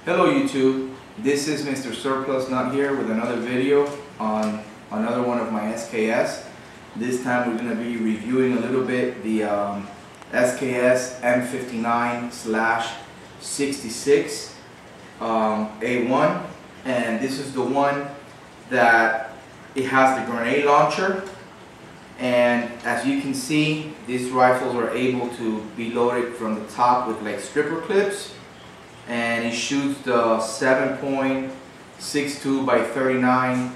Hello YouTube, this is MrSurplusnut here with another video on another one of my SKS. This time we're going to be reviewing a little bit the SKS M-59/66 A1, and this is the one that it has the grenade launcher, and as you can see, these rifles are able to be loaded from the top with like stripper clips, and it shoots the 7.62 by 39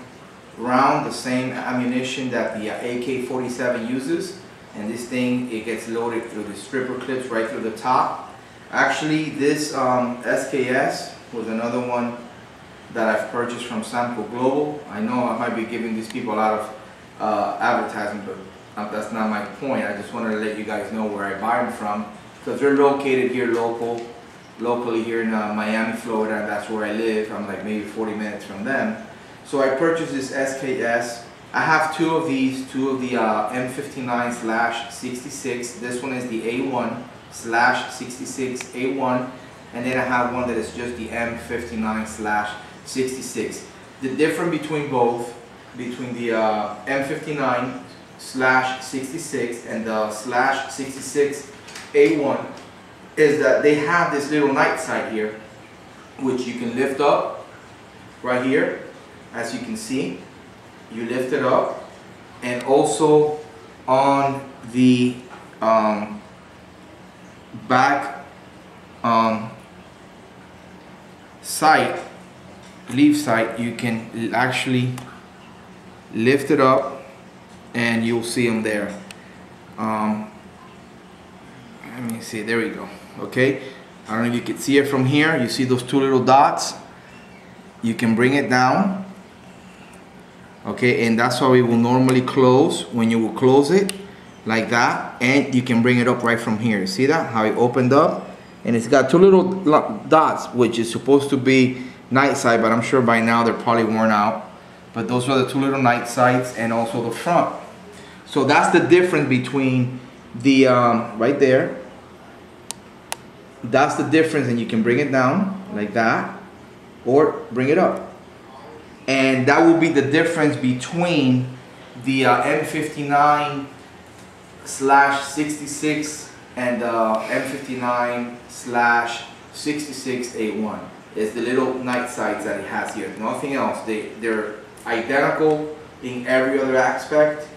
round, the same ammunition that the AK-47 uses. And this thing, it gets loaded through the stripper clips right through the top. Actually, this SKS was another one that I've purchased from Samco Global. I know I might be giving these people a lot of advertising, but that's not my point. I just wanted to let you guys know where I buy them from, because they're located here locally here in Miami, Florida, and that's where I live. I'm like maybe 40 minutes from them. So I purchased this SKS. I have two of the M-59/66. This one is the A1/66 A1, and then I have one that is just the M-59/66. The difference between both, between the M-59/66 and the /66 A1, is that they have this little night sight here, which you can lift up right here. As you can see, you lift it up, and also on the back sight, leaf sight, you can actually lift it up and you'll see them there. Let me see, there we go. Okay, I don't know if you can see it from here. You see those two little dots? You can bring it down. Okay, and that's how it will normally close when you will close it like that, and you can bring it up right from here. See that? How it opened up, and it's got two little dots, which is supposed to be night sight, but I'm sure by now they're probably worn out. But those are the two little night sights, and also the front. So that's the difference between the right there. That's the difference, and you can bring it down like that or bring it up, and that will be the difference between the M-59/66 and the M-59/66 A1. It's the little night sights that it has here, nothing else. They're identical in every other aspect.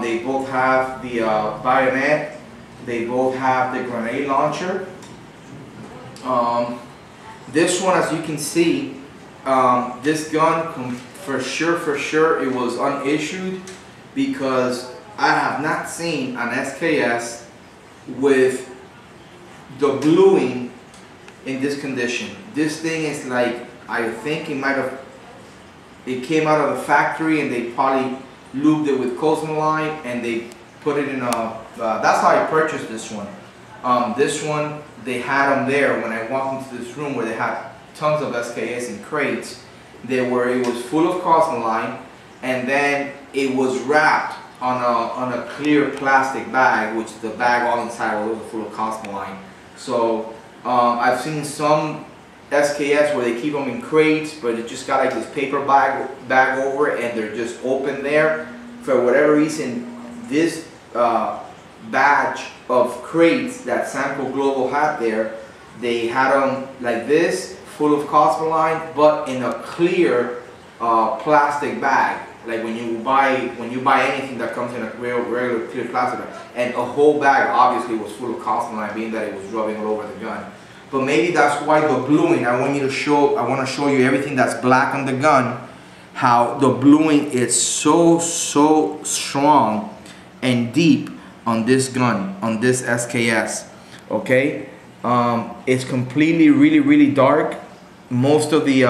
They both have the bayonet, they both have the grenade launcher. This one, as you can see, this gun, for sure, it was unissued, because I have not seen an SKS with the bluing in this condition. This thing is like, I think it came out of the factory and they probably lubed it with cosmoline and they put it in a, that's how I purchased this one. This one, they had them there when I walked into this room where they had tons of SKS in crates. It was full of cosmoline, and then it was wrapped on a clear plastic bag, which the bag all inside was full of cosmoline. So I've seen some SKS where they keep them in crates, but it just got like this paper bag over it, and they're just open there. For whatever reason, this batch of crates that Samco Global had there, they had them like this, full of cosmoline, but in a clear plastic bag, like when you buy anything that comes in a regular clear plastic bag. And a whole bag obviously was full of cosmoline, being that it was rubbing all over the gun. But maybe that's why the bluing, I want to show you everything that's black on the gun, how the bluing is so strong and deep on this gun, on this SKS. Okay, it's completely really dark. Most of the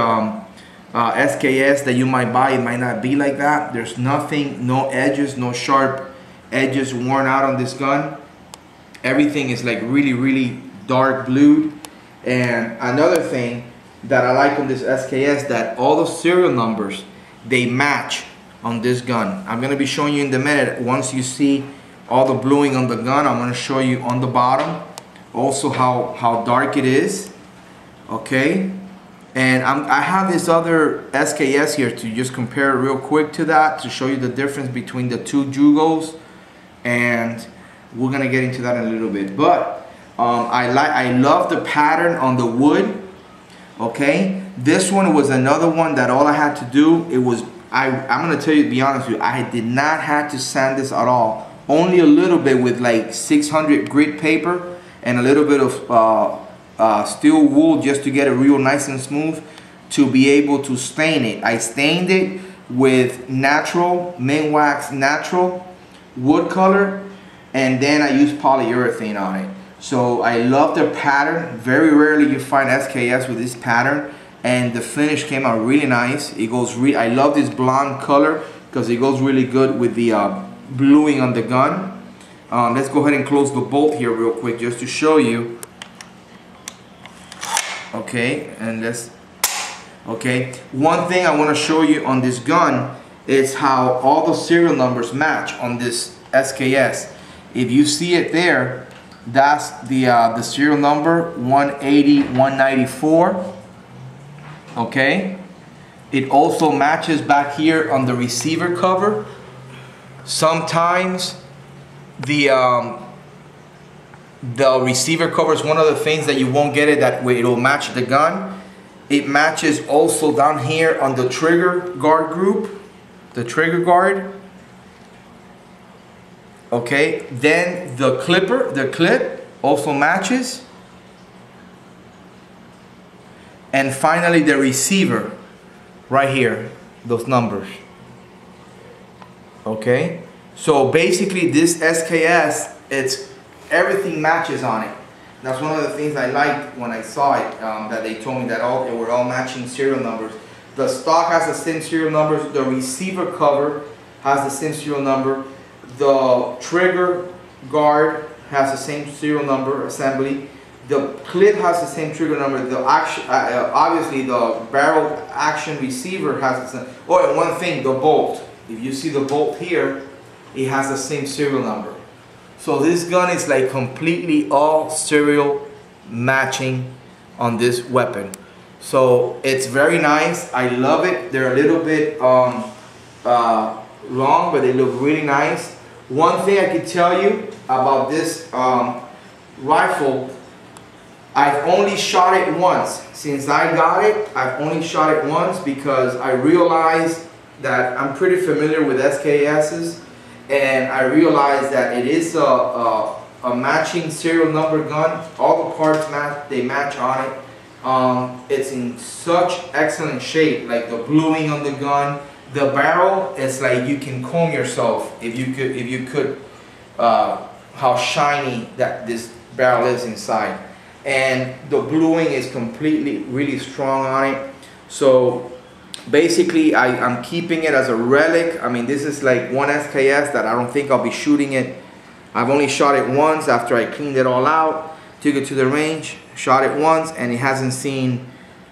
SKS that you might buy, it might not be like that. There's nothing, no edges, no sharp edges worn out on this gun. Everything is like really dark blued. And another thing that I like on this SKS, that all the serial numbers, they match on this gun. I'm gonna be showing you in a minute. Once you see all the bluing on the gun, I'm gonna show you on the bottom also how dark it is. Okay, And I have this other SKS here to just compare real quick to that, to show you the difference between the two jugos, and we're gonna get into that in a little bit. But I love the pattern on the wood. Okay, this one was another one that all I had to do, it was, I'm gonna tell you, to be honest with you, I did not have to sand this at all. Only a little bit with like 600 grit paper and a little bit of steel wool just to get it real nice and smooth to be able to stain it. I stained it with natural, Minwax natural wood color, and then I used polyurethane on it. So I love the pattern. Very rarely you find SKS with this pattern, and the finish came out really nice. It goes I love this blonde color because it goes really good with the bluing on the gun. Let's go ahead and close the bolt here real quick just to show you. Okay, and one thing I want to show you on this gun is how all the serial numbers match on this SKS. If you see it there, that's the serial number 180 194. Okay, it also matches back here on the receiver cover. Sometimes the receiver cover is one of the things that you won't get it that way. It'll match the gun. It matches also down here on the trigger guard group, the trigger guard. Okay, then the clip also matches. And finally the receiver right here, those numbers. Okay, so basically this SKS, everything matches on it. That's one of the things I liked when I saw it, that they told me that they were all matching serial numbers. The stock has the same serial numbers, the receiver cover has the same serial number, the trigger guard has the same serial number assembly, the clip has the same trigger number, the obviously the barrel action receiver has the same. Oh, and one thing, the bolt. If you see the bolt here, it has the same serial number. So this gun is like completely all serial matching on this weapon. So it's very nice. I love it. They're a little bit long, but they look really nice. One thing I could tell you about this rifle, I've only shot it once. Since I got it, I've only shot it once because I realized that I'm pretty familiar with SKSs, and I realized that it is a matching serial number gun. All the parts match, they match on it. It's in such excellent shape, like the bluing on the gun. The barrel is like you can comb yourself if you could how shiny that this barrel is inside. And the bluing is completely really strong on it. So basically I'm keeping it as a relic. I mean, this is like one SKS that I don't think I'll be shooting it. I've only shot it once after I cleaned it all out, took it to the range, shot it once, and it hasn't seen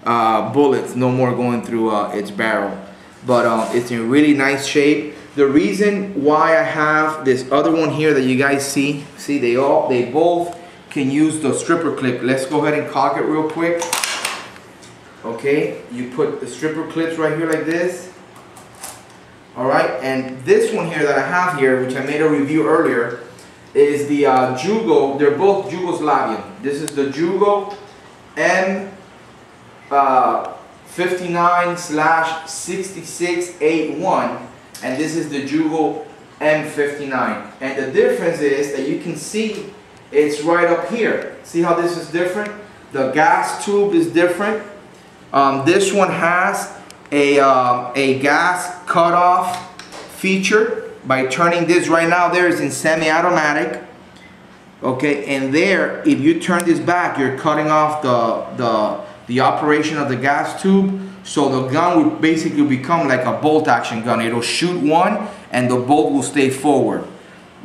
bullets no more going through its barrel. But it's in really nice shape. The reason why I have this other one here that you guys see they both can use the stripper clip. Let's go ahead and cock it real quick. Okay, you put the stripper clips right here like this. Alright, and this one here that I have here, which I made a review earlier, is the Yugo. They're both Yugoslavian. This is the Yugo M-59/6681, and this is the Yugo M-59. And the difference is that you can see it's right up here. See how this is different? The gas tube is different. This one has a gas cutoff feature by turning this. Right now there is in semi-automatic. Okay, and there, if you turn this back, you're cutting off the operation of the gas tube. So the gun would basically become like a bolt action gun. It'll shoot one and the bolt will stay forward.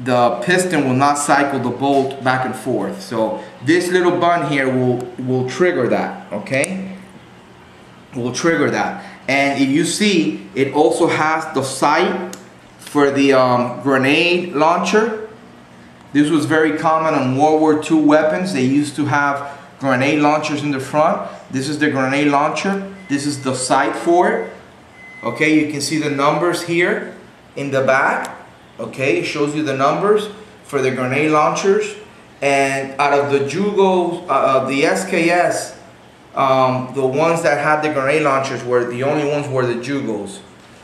The piston will not cycle the bolt back and forth. So this little button here will trigger that, okay? Will trigger that. And if you see, it also has the sight for the grenade launcher. This was very common on World War II weapons. They used to have grenade launchers in the front. This is the grenade launcher. This is the sight for it. Okay, you can see the numbers here in the back. Okay, it shows you the numbers for the grenade launchers. And out of the Jugos, the SKS, the ones that had the grenade launchers were the only ones were the Jugos.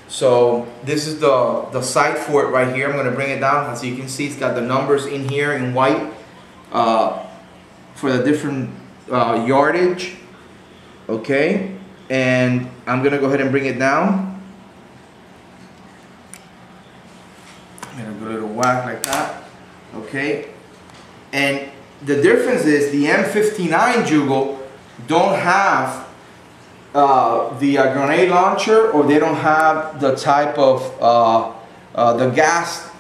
So this is the sight for it right here. I'm going to bring it down. As you can see, it's got the numbers in here in white for the different yardage. Okay, and I'm going to go ahead and bring it down. I'm going to give a little whack like that. Okay. And the difference is the M-59 Jugo don't have the grenade launcher, or they don't have the type of the gas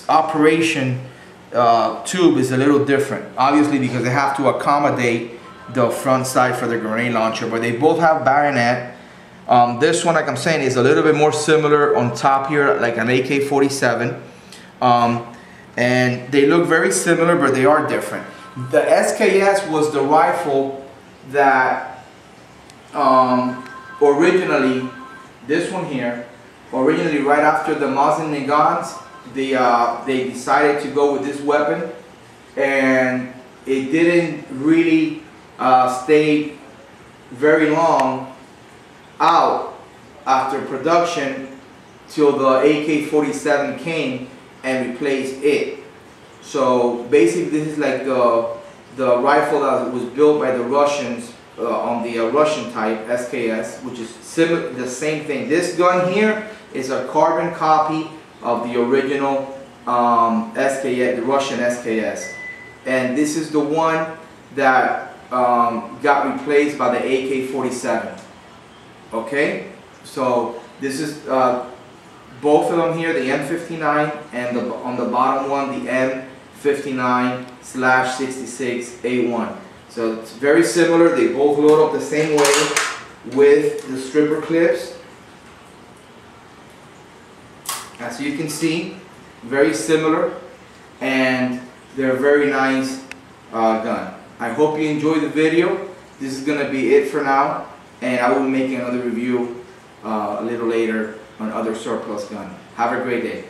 operation tube is a little different, obviously, because they have to accommodate the front side for the grenade launcher, but they both have bayonet. This one, like I'm saying, is a little bit more similar on top here, like an AK-47. And they look very similar, but they are different. The SKS was the rifle that originally, this one here, originally right after the Mosin Nagants, they decided to go with this weapon, and it didn't really stay very long out after production till the AK-47 came and replaced it. So basically, this is like the rifle that was built by the Russians on the Russian type SKS, which is similar, the same thing. This gun here is a carbon copy of the original SKS, the Russian SKS, and this is the one that got replaced by the AK-47. Okay, so this is both of them here, the M-59 and on the bottom one, the M-59/66A1. So it's very similar. They both load up the same way with the stripper clips. As you can see, very similar, and they're a very nice gun. I hope you enjoyed the video. This is going to be it for now, and I will be making another review a little later on other surplus gun. Have a great day.